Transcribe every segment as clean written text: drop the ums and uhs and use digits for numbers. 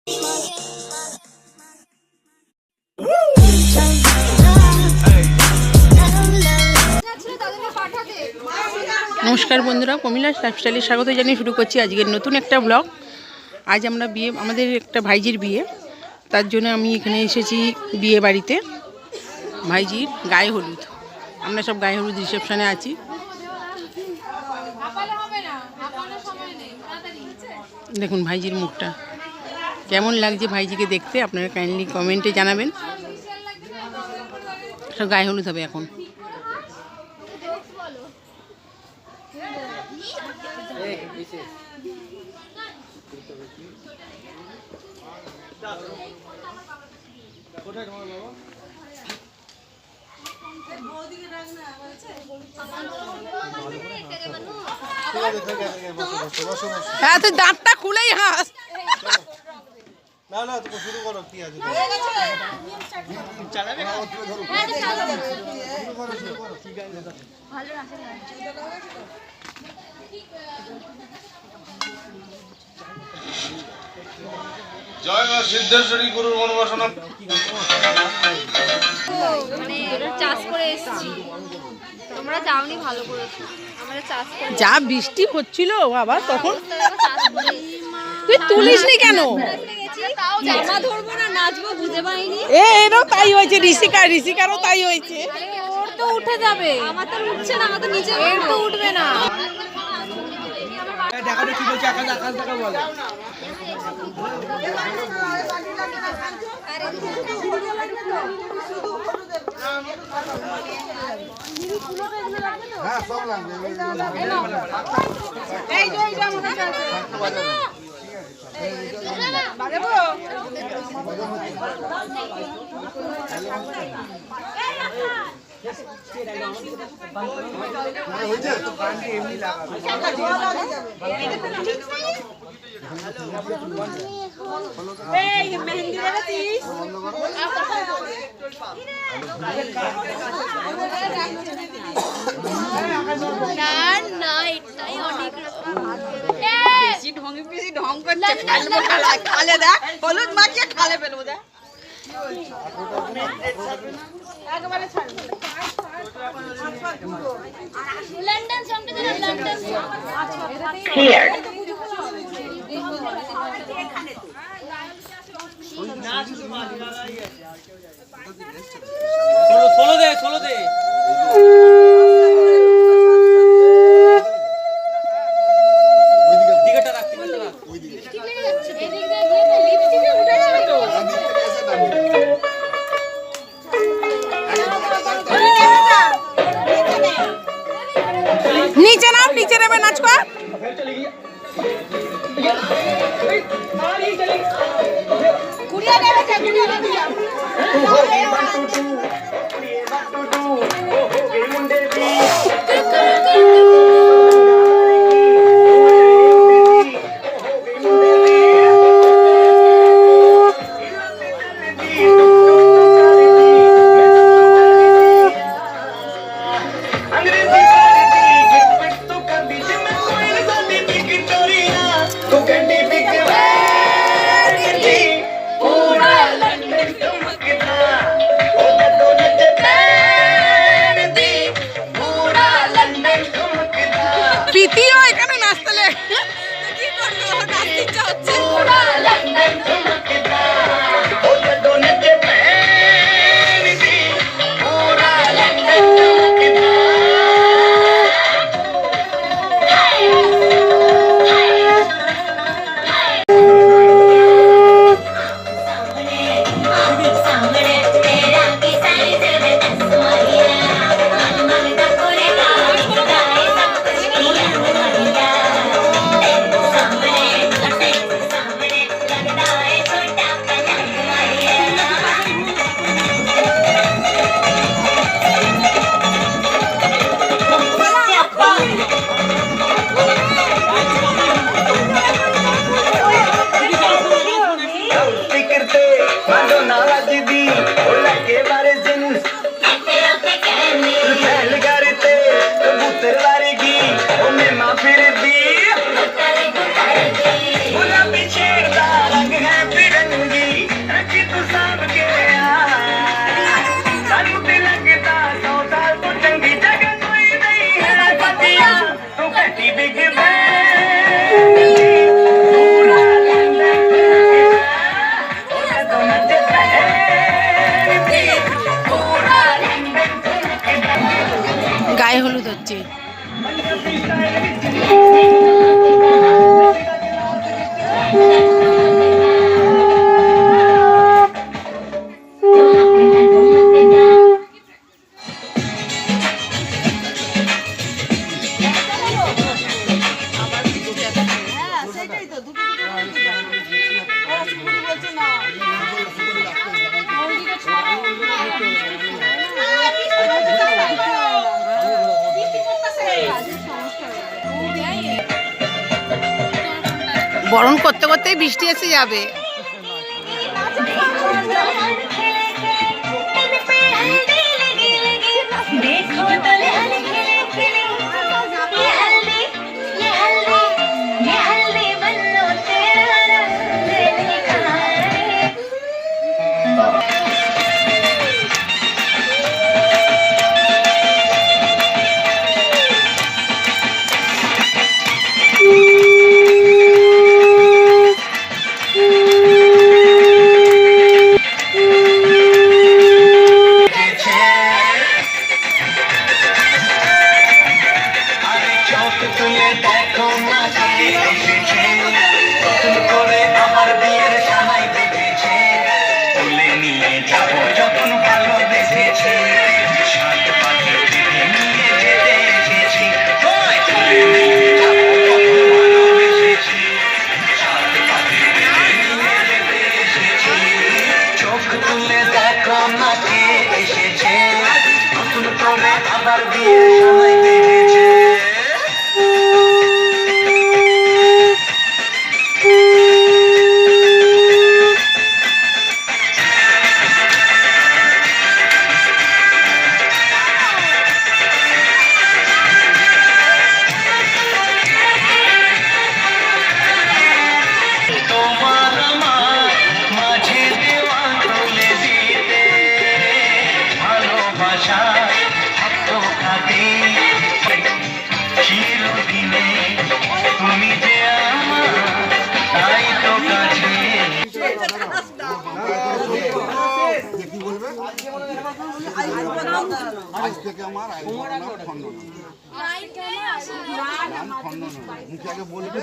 नमस्कार बंधुरा कमिलास लाइफस्टाइले स्वागत जानिए शुरू करছি আজকের নতুন একটা ব্লগ। আজ আমরা বিয়ে আমাদের একটা ভাইজির বিয়ে, তার জন্য আমি এখানে এসেছি বিয়ে বাড়িতে। ভাইজির গায়ে হলুদ, আমরা সব গায়ে হলুদ রিসেপশনে আছি। দেখুন ভাইজির মুখটা কেমন লাগছে, ভাইজিকে দেখতে আপনারা কাইন্ডলি কমেন্টে জানাবেন। সব গায়ে হলুদ হবে এখন। হ্যাঁ তুই দাঁতটা খুলেই হাস। না না তুমি শুরু করো, কি আছে চালাবে না, ধরো শুরু করো ঠিক আছে ভালো আছে। জয় মা সিদ্ধেশ্বরী গুরুর অনুবাসনা। মানে চাষ করে এসেছি, তোমরা যাওনি, ভালো করেছো। আমরা চাষ করে যা বৃষ্টি হচ্ছিল বাবা, তখন তুই তুলিসনি কেন? তাও জামা ধরবো না, নাচবো, বুঝে পাইনি। এরও তাই হয়েছে, ঋষিকারও তাই হয়েছে। ওর তো উঠে যাবে, আমার তো উঠছে না, আমার তো নিচে, এর তো উঠবে না। দেখাটা কি বলছে, আকাশ আকাশ দেখা বলে। হ্যাঁ সব লাগবে। এই যে এই যে আমাদের কাছে বাজাবো। এই মেহেন্দি দেখাচ্ছিস? না না, এটাই অনেক বেশি ঢং করছে। খালে দেখ হলুদ মাখিয়ে খালে ফেলবো দেখ একবারে ছাড়বো। লন্ডন সঙ্গে দিলাম, লন্ডন হিয়ার ষোলো দে नीचे नाम, नीचे रे नाच को गुड़िया ले बच्चा, गुड़िया ले दिया। প্রীতিও এখানে নাচতেলে কি করবো, নাচতে ইচ্ছা হচ্ছে। फिर भी गुलाबी छेड़ दा रंग है फिर বরণ করতে করতেই বৃষ্টি এসে যাবে। আজ থেকে আমার খণ্ডন মুখে আগে বলবে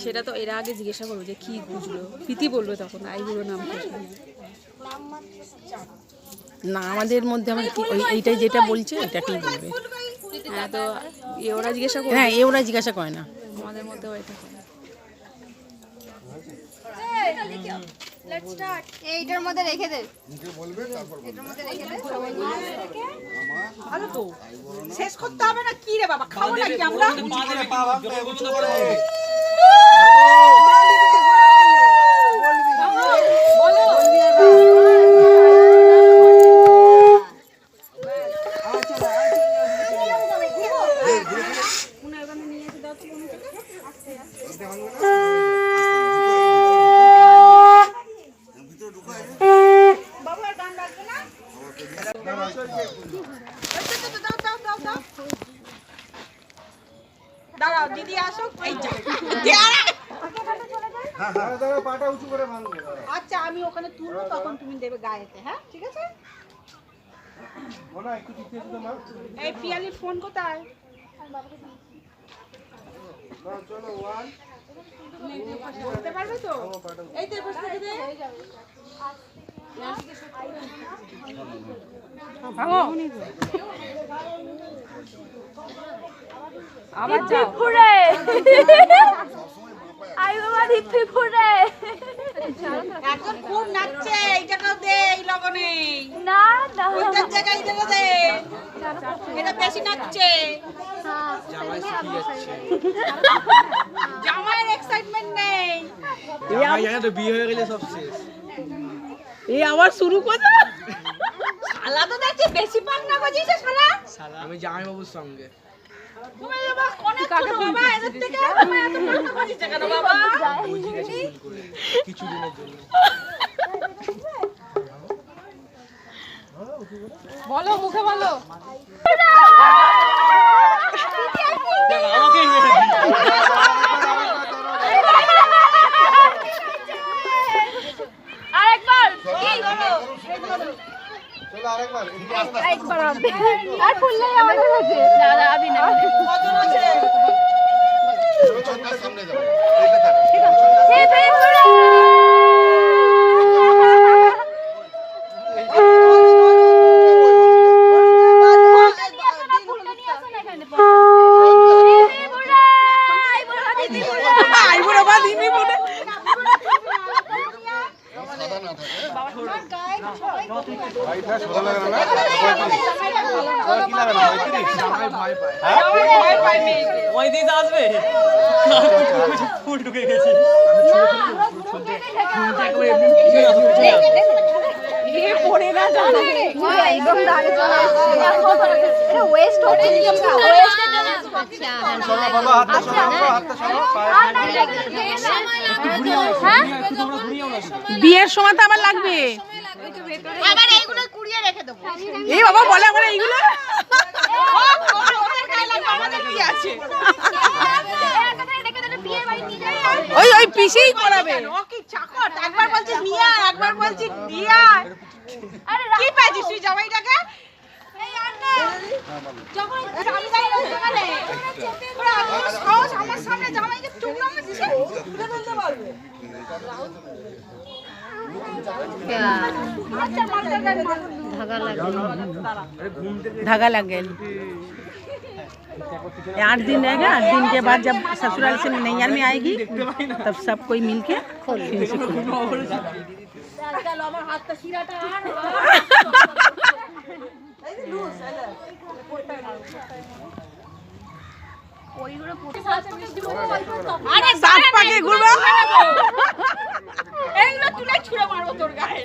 সেটা তো এর আগে জিজ্ঞাসা করবো যে কি বুঝলো, প্রীতি বলবে তখন আইবুড়ো নাম না, আমাদের মধ্যে আমার এইটাই যেটা বলছে এটাকেই বলবে। হ্যাঁ, তো ওরা জিজ্ঞাসা করবে। হ্যাঁ, ওরা জিজ্ঞাসা করে না, আমাদের মধ্যেও এটা করে। এইটার মধ্যে রেখে দে। মুখে বলবে তারপর এটার মধ্যে রেখে দে। ভালো তো শেষ করতে হবে না কি রে বাবা, খাবো নাকি আমরা? দাঁড়াও দিদি আসুক। এই যা আচ্ছা, আমি ওখানে তুলবো তখন তুমি দেবে গায়েতে। হ্যাঁ ঠিক আছে। এই পিয়ালির ফোন কোথায়? বলতে পারবে তো? এই তো বসে থেকে দে। আবার যাও। এখন খুব নাচছে, এইটাকেও দে এই লগনে। না না ওইটার জায়গায় এইটাকে দে, এটা বেশি নাচছে। জামাইয়ের এক্সাইটমেন্ট নেই। তো বিয়ে হয়ে গেলে সব শেষ। এই আবার শুরু করছে। শালা তো দেখছি বেশি পাঙ্গা বাজিয়েছে শালা। আমি জামাই বাবুর সঙ্গে তুমি বাবা অনেক ছোট বাবা, এদের থেকে তুমি এত পাঙ্গা বাজিয়েছে কেন বাবা? বুঝি গেছে ভুল করে কিছু দিনের জন্য। বলো, মুখে বলো। আমাকে আরেকবার চলো আরেকবার একবার হবে আর ফুললে আমাদের কাছে দাদা আবি না ছক্কার সামনে যাও, এইটা থাক। হে বেপুরা সাদা না থাকে জামাই ভয় পায়। ভয় পায় মেয়েকে। ওই দিন আসবে ফুট ঢুকে গেছি এ পড়ে না জানে। একদম দাঁড়িয়ে চলে এসেছে। এটা ওয়েস্ট হচ্ছে জিনিসটা। ওয়েস্টের জন্য আচ্ছা। সরো বাবা, হাতটা সরাও, হাতটা সরাও, পায়ে হ্যাঁ? বিয়ের সময় তো আবার লাগবে। আবার এইগুলো কুড়িয়ে রেখে দেবো। এই বাবা বলে আমার এইগুলো ওদের গায়ে লাগবে, আমাদের কি আছে? ওই ওই পিসেই করাবে। ও কি চাকর? একবার বলছিস নিয়ে আয়, একবার বলছিস দিয়ে আয়। কি পেয়েছিস তুই জামাইটাকে? তোরা এত সাহস আমার সামনে জামাইকে চুমড়া মারছিস? धागा लग गया। 8 दिन रहेगा, 8 दिन के बाद जब ससुराल से नैयर में आएगी तब सब कोई मिल के फिर से खोलेगा। আরে सात पाके घुरबा। এইগুলো তুলে ছুঁড়ে মারবো তোর গায়ে।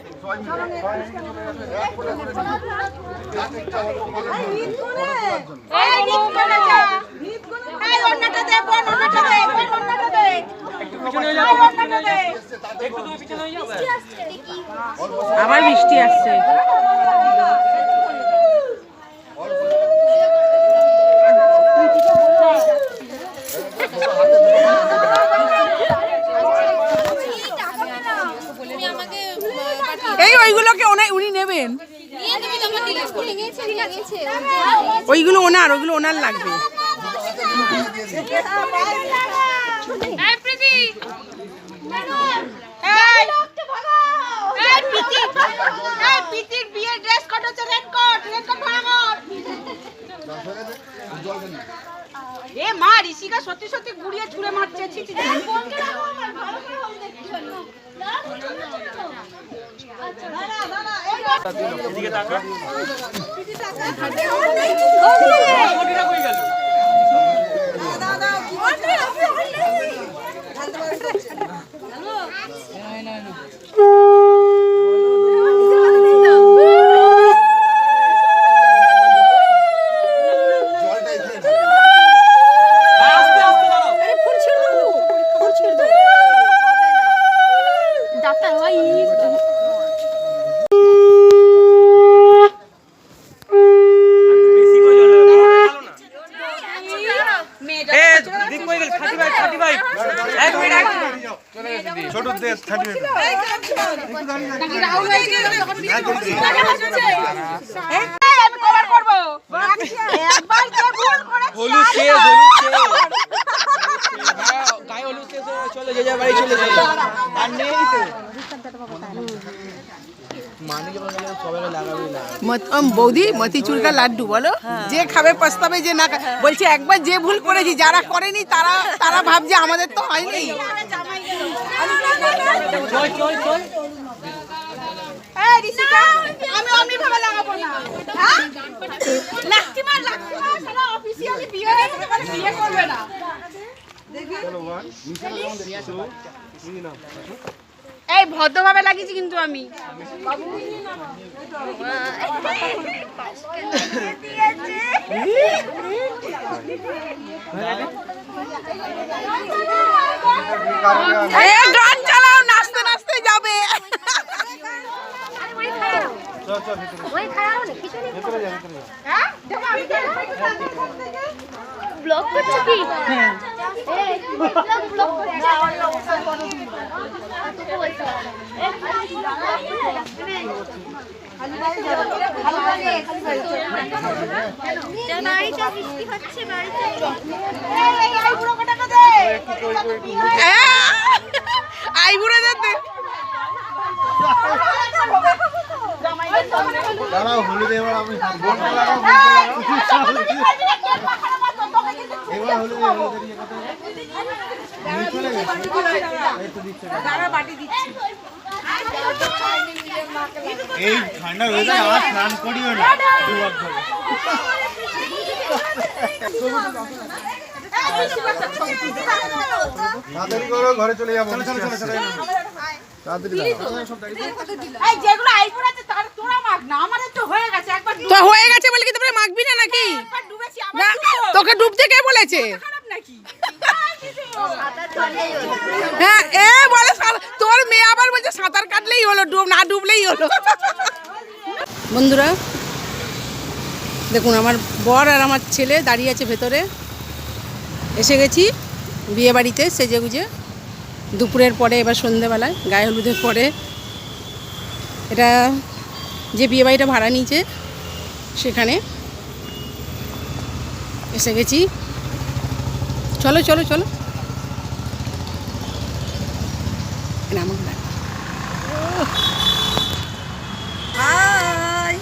এই নিত করে যা। এই ওন্নাটা দে, বোন ওন্নাটা দে, বোন ওন্নাটা দে। পিছনে হয়ে এই যাও ওন্নাটা দে। একটু তুমি পিছনে হয়ে যাও আবার বৃষ্টি আসছে। এই ওইগুলোকে উনি নেবেন। ওইগুলো ওনার লাগবে। এই প্রীতি। এই প্রীতি। এই প্রীতির বিয়ের ড্রেস কোড হচ্ছে রেনকোট, রেনকোট ভাঙো। এ মা ঋষিকা সত্যি সত্যি গুড়িয়ে ছুঁড়ে মারছে। ছি ছি ছি। এদিকে তাকা কোটিটা কই গেল? জলটাই খেয়ে নাও। আস্তে আস্তে দাঁড়াও বেশি করে জল ভালো না দিক কই গেল 35 এক মিনিট ছোট দেশ 30 আমি কভার করব। একবার যে ভুল করেছি। হলুদ শেষ, হলুদ শেষ। হ্যাঁ, গায়ে হলুদ শেষ হয়ে চলে যে বাড়ি চলে যাই। আর নেই তো। মানিকে বলে সবাই লাগাবে লাগাবে। বৌদি মতিচুর কা লাড্ডু বলো, যে খাবে পস্তাবে, যে না বলছে একবার যে ভুল করেছি, যারা করেনি তারা ভাবছে আমাদের তো হয়নি। চল চল চল এই ঋষিকা, আমি অমনি ভাবে লাগাবো না। হ্যাঁ? লাঠি মার শালা অফিসিয়ালি বিয়ে হয়ে গেছে, মানে বিয়ে করবে না। এই ভদ্রভাবে লাগিয়েছি কিন্তু আমি। গান চালাও, নাচতে নাচতে যাবে। হ্যাঁ? দেখো আমি তো ব্লক করছো কি? হ্যাঁ এই ব্লক বাড়িতে বৃষ্টি হচ্ছে বাড়িতে। এই আইবুড়ো কটাকে দে। আইবুড়ো যেতে দাঁড়াও, হলুদ এবার আমি বোনটা লাগাও, এবার হলুদ ইয়ে কথা নিয়ে চলে গেছে। এই তো দিচ্ছে না। এই ঠান্ডা ওয়েদার আর স্নান করিও না দুবার ধরে। তাড়াতাড়ি করো, ঘরে চলে যাবো। তাড়াতাড়ি দাও। এই যেগুলো আইফোন আছে তার তোরা মাগ না, আমাদের তো হয়ে গেছে একবার তো হয়ে গেছে বলে কি তোমরা মাখবি না নাকি? একবার ডুবেছি না, আবার তোকে ডুবতে কে বলেছে? খারাপ নাকি? হ্যাঁ এ বলে তোর মেয়ে আবার বলছে সাঁতার কাটলেই হলো, না ডুবলেই হলো। বন্ধুরা দেখুন, আমার বর আর আমার ছেলে দাঁড়িয়ে আছে ভেতরে। এসে গেছি বিয়ে বাড়িতে সেজে গুজে, দুপুরের পরে এবার সন্ধেবেলায় গায়ে হলুদের পরে। এটা যে বিয়ে বাড়িটা ভাড়া নিয়েছে সেখানে এসে গেছি। চলো চলো চলো। হাই,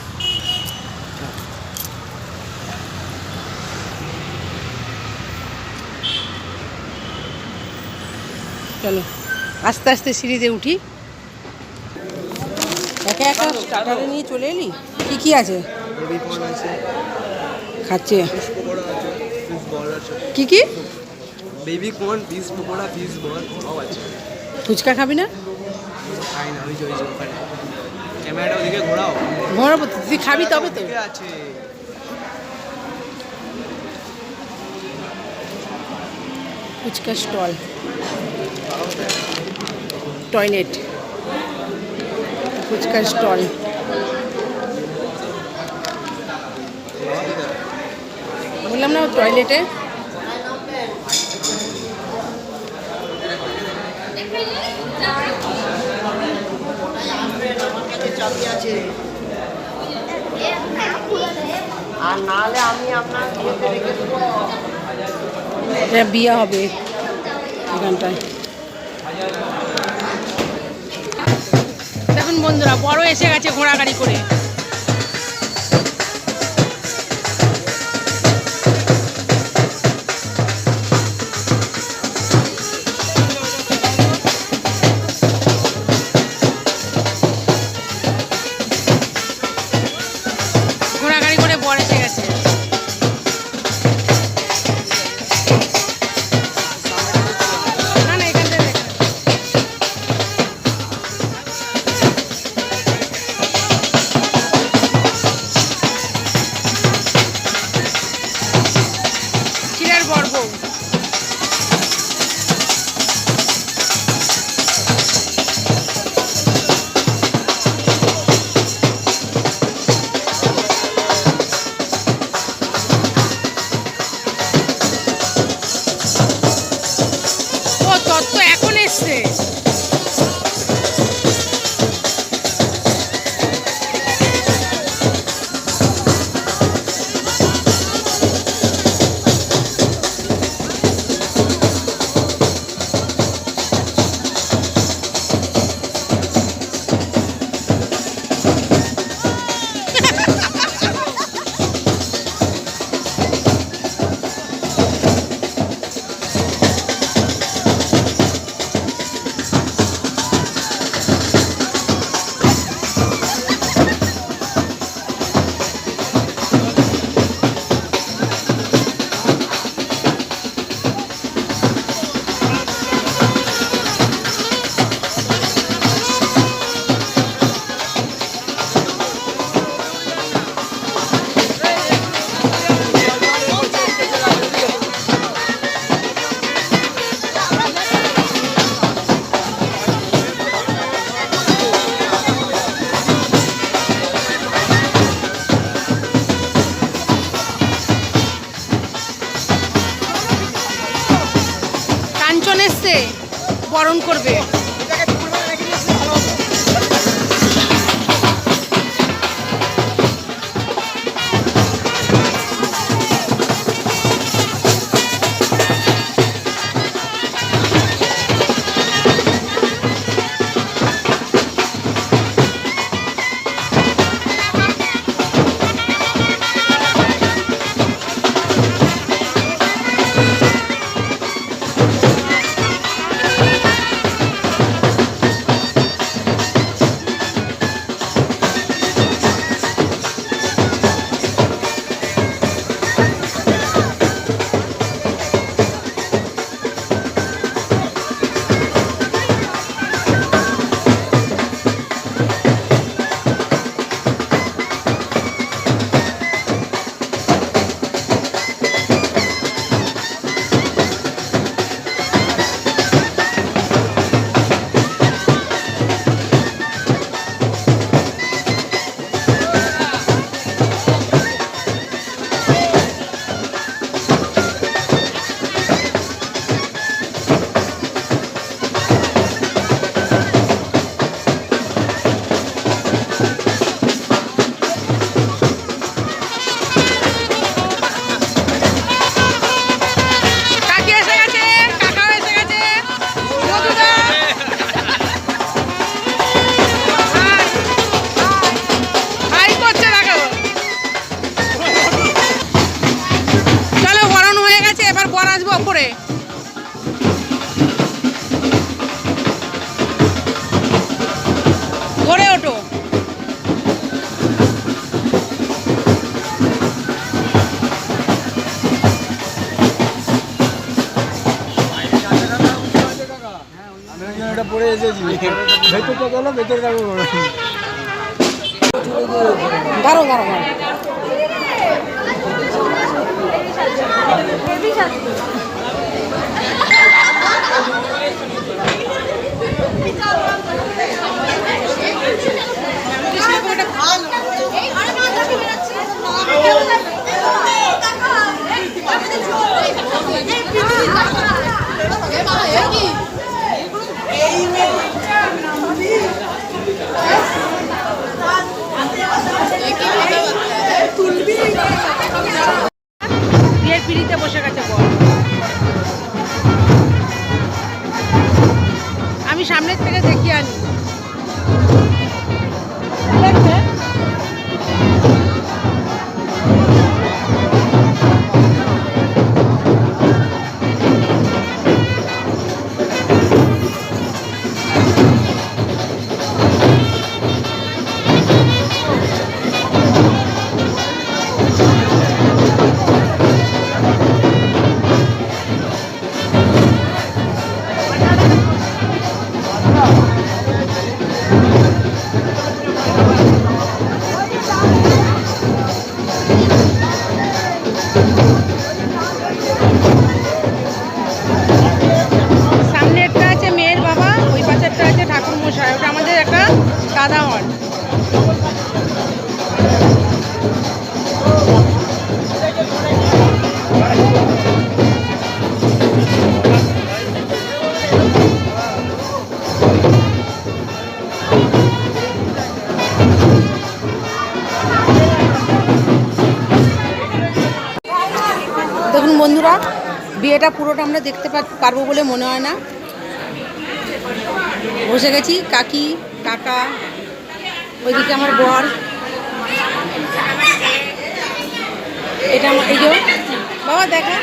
চলো আস্তে আস্তে সিঁড়িতে উঠি। একা একা স্টার্টারে নিয়ে চলে এলি? কি কি আছে? খাচ্ছে কি কি? Baby corn, fish pakora, fish ball সব আছে। ফুচকা খাবি না? খাই না, ওই যে ওখানে ক্যামেরাটা ওদিকে ঘোরাও। ঘোরাবো তো, তুই খাবি তবে তো। ওদিকে আছে। ফুচকা স্টল, টয়লেট, ফুচকার স্টল। বললাম না টয়লেটে। বিয়ে হবে এখানটায়। দেখুন বন্ধুরা, বড় এসে গেছে ঘোড়াগাড়ি করে। ঘোড়াগাড়ি করে বর এসে গেছে। না না, এখান থেকে চিরার বর বউ। ও তত্ত্ব এখন এসছে। কাঞ্চন এসছে, বরণ করবে। ওপরে। ঘরে ওঠো। আমি ওই জন্য এটা পরে এসেছি ভেতরটা গেলো ভেতরে যাবো দাঁড়ো দাঁড়ো দাঁড়ো। বিয়ের পিড়িতে বসে গেছে বর। আমি সামনের থেকে দেখিয়ে আনি। সামনেরটা আছে মেয়ের বাবা, ওই পাশেরটা আছে ঠাকুর মশাই। ওটা আমাদের একটা দাদা হন। দেখুন বন্ধুরা, বিয়েটা পুরোটা আমরা দেখতে পারবো বলে মনে হয় না। বসে গেছি কাকি কাকা, ওইদিকে আমার বর, এটা আমার এই যে বাবা দেখা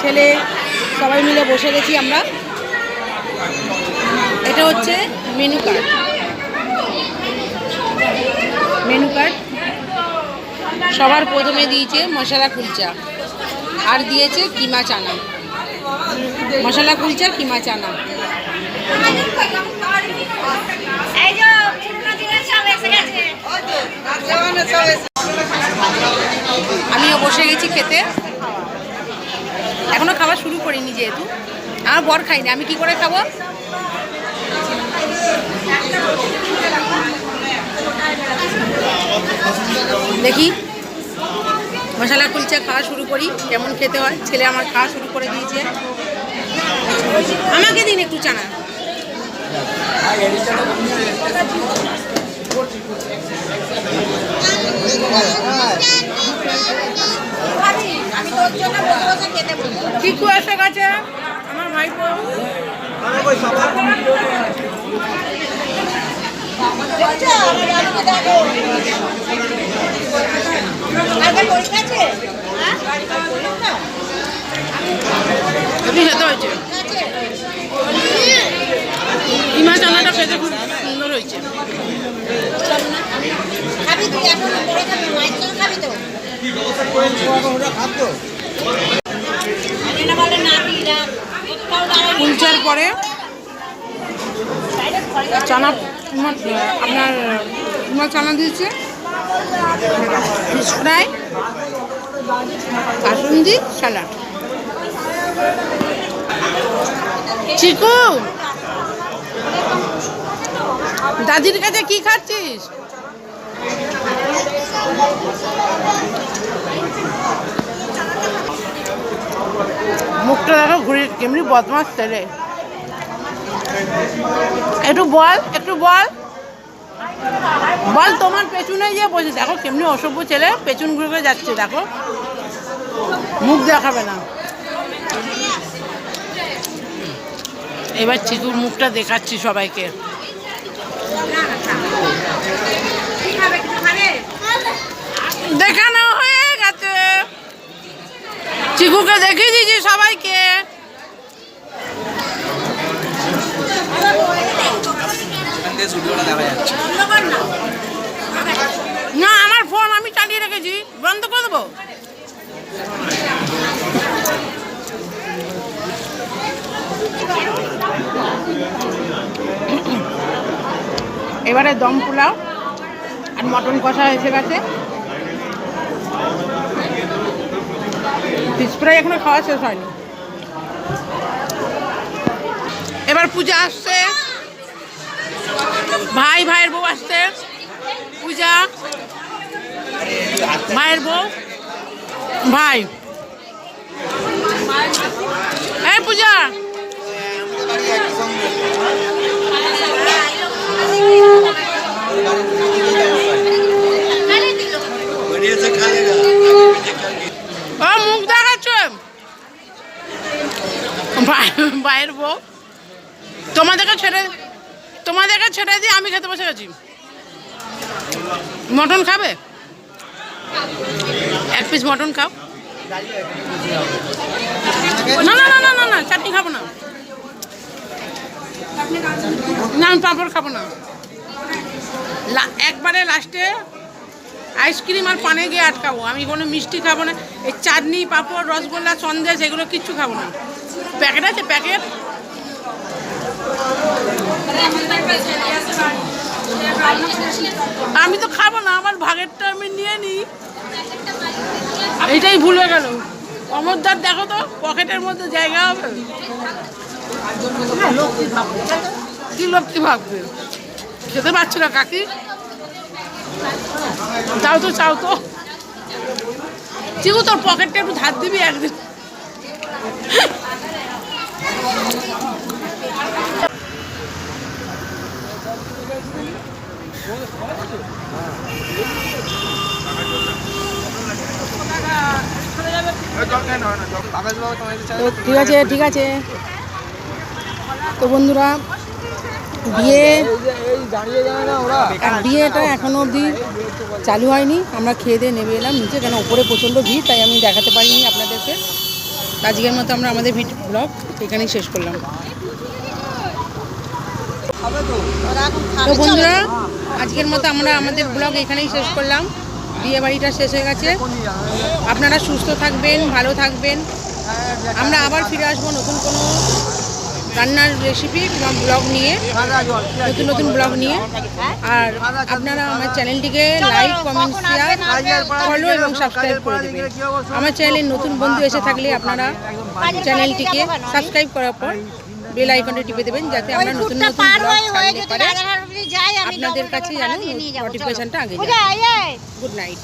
ছেলে, সবাই মিলে বসে গেছি আমরা। এটা হচ্ছে মেনু কার্ড। মেনু কার্ড সবার প্রথমে দিয়েছে মশলা কুলচা, আর দিয়েছে কিমা চানা। মশলা কুলচা কিমা চানা। আমিও বসে গেছি খেতে। এখনো খাওয়া শুরু করিনি, যেহেতু আমার বর খাইনি, আমি কি করে খাবো? দেখি মশলা কুলচা খাওয়া শুরু করি, কেমন খেতে হয়। ছেলে আমার খাওয়া শুরু করে দিয়েছে। আমাকে দিন একটু চানা। চিকু এসে গেছে আমার ভাইপো। খেতে হয়েছে, কিমা চানাটা খেতে খুব সুন্দর হয়েছে। কুলচার পরে চানা, আপনার কুমা চানা দিয়েছে, ফিশ ফ্রাই, কাসুন্দি, স্যালাড। চিকু দাদির কাছে কি খাচ্ছিস? মুখটা দেখো ঘুরে, কেমনি বদমাস ছেলে। একটু বল, একটু বল, বল তোমার পেছনে যে বসে, দেখো কেমনি অসভ্য ছেলে, পেছন ঘুরে ঘুরে যাচ্ছে। দেখো মুখ দেখাবে না। এবার চিকুর মুখটা দেখাচ্ছি সবাইকে। দেখানো হয়ে গেছে, চিকুকে দেখিয়ে দিয়েছি সবাইকে। স্টুডিওটা দেখা যাচ্ছে। না আমার ফোন আমি চালিয়ে রেখেছি, বন্ধ করে দেবো। এবারে দম পোলাও আর মটন কষা এসে গেছে। ফিশ ফ্রাই এখনো খাওয়া শেষ হয়নি। এবার পূজা আসছে, ভাইয়ের বউ আসছে, পূজা ভাইয়ের বউ ভাই। এই পূজা ও মুখ দেখাচ্ছ ভাইয়ের বউ। তোমাদেরকে ছেড়ে দিয়ে আমি খেতে বসে গেছি। মটন খাবে? এক পিস মটন খাও। না না না না না না চাটনি খাবো না। না আমি পাঁপড় খাবো না। একবারে লাস্টে আইসক্রিম আর পানে গিয়ে আটকাবো। আমি কোনো মিষ্টি খাবো না। এই চাটনি, পাঁপড়, রসগোল্লা, সন্দেশ এগুলো কিচ্ছু খাবো না। প্যাকেট আছে প্যাকেট। আমি তো খাবো না, আমার ভাগেরটা আমি নিয়ে নিই। এইটাই ভুলে গেল। অমরদার দেখো তো পকেটের মধ্যে জায়গা হবে। কি লক্ষ্মী ভাববে, খেতে পারছো না কাকি? চাও তো চিকু তোর পকেটটা একটু ধার দিবি একদিন। ঠিক আছে তো বন্ধুরা, বিয়েটা এখনো অবধি চালু হয়নি। আমরা খেয়ে দিয়ে নেমে এলাম নিচে, কেন উপরে প্রচণ্ড ভিড়, তাই আমি দেখাতে পারিনি আপনাদেরকে। আজকের মতো আমরা আমাদের ব্লগ এখানেই শেষ করলাম। তো বন্ধুরা আজকের মতো আমরা আমাদের ব্লগ এখানেই শেষ করলাম। বিয়ে বাড়িটা শেষ হয়ে গেছে। আপনারা সুস্থ থাকবেন, ভালো থাকবেন। আমরা আবার ফিরে আসবো নতুন কোনো রান্নার রেসিপি কিংবা ব্লগ নিয়ে, নতুন ব্লগ নিয়ে। আর আপনারা আমার চ্যানেলটিকে লাইক, কমেন্ট, শেয়ার, ফলো এবং সাবস্ক্রাইব করে দেবেন। আমার চ্যানেলে নতুন বন্ধু এসে থাকলে আপনারা চ্যানেলটিকে সাবস্ক্রাইব করার পর বেল আইকনটি টিপে দেবেন, যাতে আমরা নতুন ব্লগ ছাড়লে পারে আপনাদের কাছে যেন নোটিফিকেশনটা আগে যায়। Good night.